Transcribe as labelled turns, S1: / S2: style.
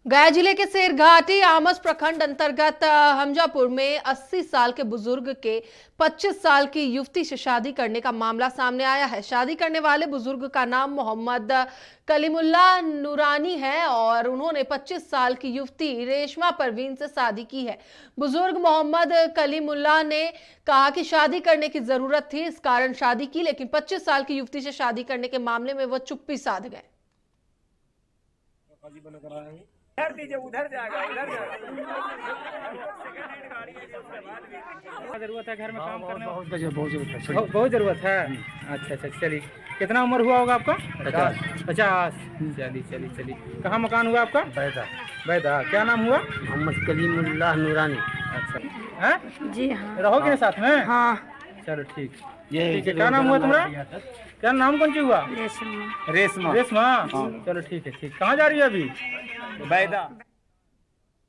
S1: गया जिले के शेरघाटी आमस प्रखंड अंतर्गत हमजापुर में 80 साल के बुजुर्ग के 25 साल की युवती से शादी करने का मामला सामने आया है। शादी करने वाले बुजुर्ग का नाम मोहम्मद कलीमुल्ला नूरानी है और उन्होंने 25 साल की युवती रेशमा परवीन से शादी की है। बुजुर्ग मोहम्मद कलीमुल्ला ने कहा कि शादी करने की जरूरत थी, इस कारण शादी की, लेकिन 25 साल की युवती से शादी करने के मामले में वह चुप्पी साध गए।
S2: उधर दीजिए, उधर जाएगा, उधर जाएगा। जरूरत है घर में काम करने, बहुत जरूरत है। अच्छा अच्छा, चलिए। कितना उम्र हुआ होगा आपका? 50। चलिए। कहाँ मकान हुआ आपका? बैदा। क्या नाम हुआ?
S3: मोहम्मद कलीमुल्लाह नूरानी।
S2: अच्छा है
S3: जी हाँ।
S2: रहोगे ना साथ में?
S3: हाँ।
S2: चलो ठीक है। क्या नाम हुआ तुम्हारा? क्या नाम कौन सी हुआ?
S3: रेशमा।
S2: रेशमा। चलो ठीक है। कहाँ जा रही है अभी? बैदा।